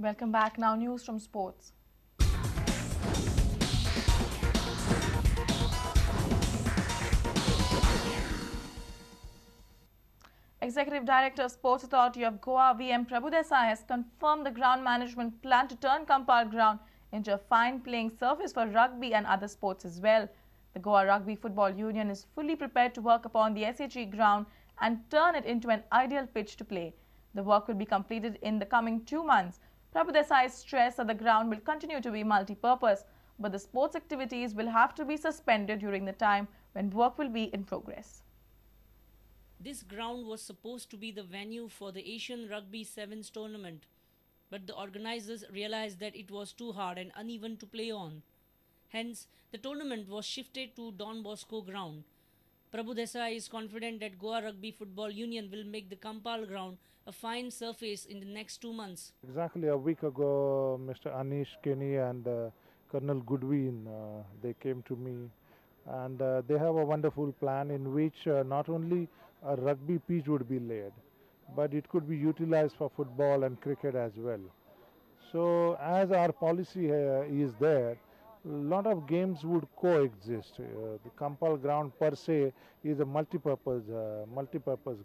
Welcome back. Now news from sports. Executive Director of Sports Authority of Goa, M Prabhudesai, has confirmed the ground management plan to turn Campal ground into a fine playing surface for rugby and other sports as well. The Goa Rugby Football Union is fully prepared to work upon the SHG ground and turn it into an ideal pitch to play. The work will be completed in the coming 2 months. Prabhudesai stressed that the ground will continue to be multi-purpose, but the sports activities will have to be suspended during the time when work will be in progress. This ground was supposed to be the venue for the Asian Rugby Sevens tournament, but the organizers realized that it was too hard and uneven to play on. Hence, the tournament was shifted to Don Bosco ground. Prabhudesai is confident that Goa Rugby Football Union will make the Campal ground a fine surface in the next 2 months. Exactly a week ago, Mr. Anish Kenny and Colonel Goodwin, they came to me, and they have a wonderful plan in which not only a rugby pitch would be laid, but it could be utilized for football and cricket as well. So as our policy is there, a lot of games would coexist. The Campal ground per se is a multi-purpose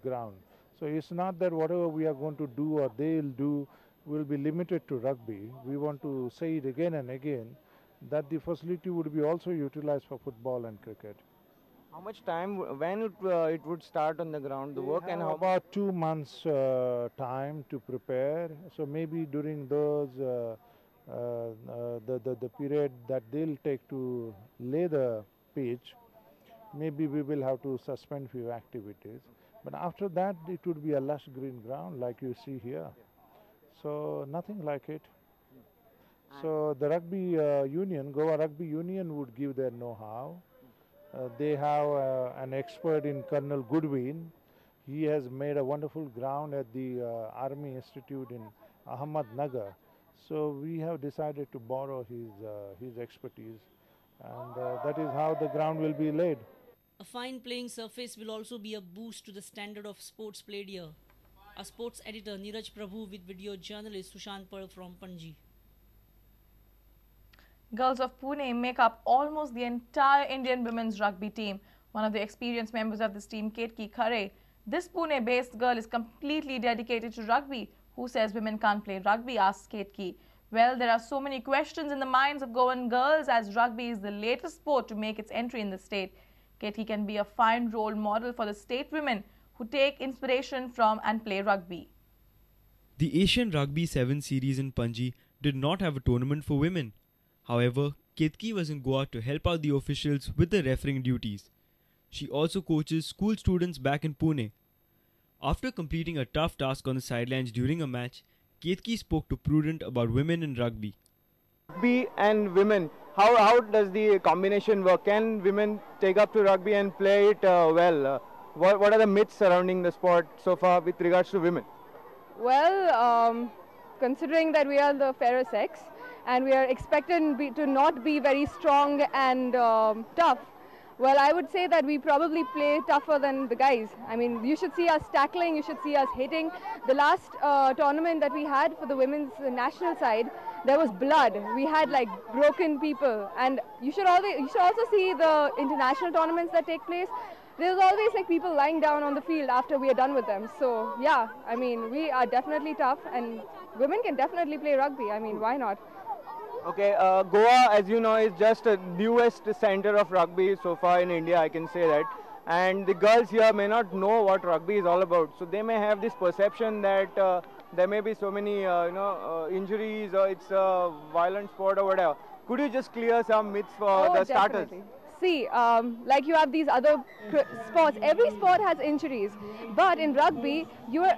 ground. So it's not that whatever we are going to do or they'll do will be limited to rugby. We want to say it again and again that the facility would be also utilized for football and cricket. How much time, when it would start on the ground, the work, and how about 2 months time to prepare. So maybe during those the period that they'll take to lay the pitch, maybe we will have to suspend few activities. But after that, it would be a lush green ground like you see here. So nothing like it. So the rugby union, Goa Rugby Union, would give their know-how. They have an expert in Colonel Goodwin. He has made a wonderful ground at the Army Institute in Ahmednagar. So we have decided to borrow his expertise, and that is how the ground will be laid. A fine playing surface will also be a boost to the standard of sports played here. Our sports editor Neeraj Prabhu with video journalist Sushant Par from Panji. Girls of Pune make up almost the entire Indian women's rugby team. One of the experienced members of this team, Ketki Khare. This Pune-based girl is completely dedicated to rugby. Who says women can't play rugby? Asks Ketki. Well, there are so many questions in the minds of Goan girls as rugby is the latest sport to make its entry in the state. Ketki can be a fine role model for the state women who take inspiration from and play rugby. The Asian Rugby 7 series in Panji did not have a tournament for women. However, Ketki was in Goa to help out the officials with the refereeing duties. She also coaches school students back in Pune. After completing a tough task on the sidelines during a match, Ketki spoke to Prudent about women in rugby. Rugby and women, how does the combination work? Can women take up to rugby and play it well? What are the myths surrounding the sport so far with regards to women? Well, considering that we are the fairer sex and we are expected to not be very strong and tough, well, I would say that we probably play tougher than the guys. I mean, you should see us tackling, you should see us hitting. The last tournament that we had for the women's national side, there was blood. We had like broken people, and you should also see the international tournaments that take place. There's always like people lying down on the field after we are done with them. So yeah, I mean, we are definitely tough, and women can definitely play rugby. I mean, why not? Okay, Goa, as you know, is just the newest center of rugby so far in India, I can say that. And the girls here may not know what rugby is all about. So they may have this perception that there may be so many, injuries, or it's a violent sport or whatever. Could you just clear some myths for the starters? Definitely. See, like you have these other sports. Every sport has injuries, but in rugby, you're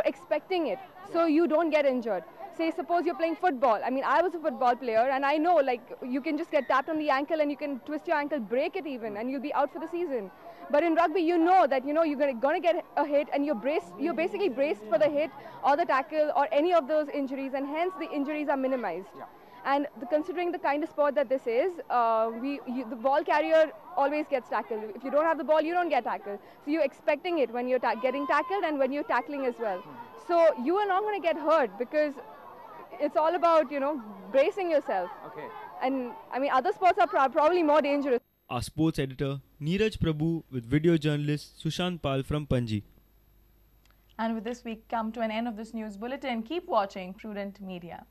expecting it, so you don't get injured. Say, suppose you're playing football. I mean, I was a football player, and I know, like, you can just get tapped on the ankle, and you can twist your ankle, break it even, and you'll be out for the season. But in rugby, you know that you're gonna get a hit, and you're basically braced for the hit or the tackle or any of those injuries, and hence the injuries are minimized. Yeah. And considering the kind of sport that this is, the ball carrier always gets tackled. If you don't have the ball, you don't get tackled. So you're expecting it when you're getting tackled and when you're tackling as well. So you are not going to get hurt because it's all about, bracing yourself. Okay. And I mean, other sports are probably more dangerous. Our sports editor Neeraj Prabhu with video journalist Sushant Pal from Panji. And with this, we come to an end of this news bulletin. Keep watching Prudent Media.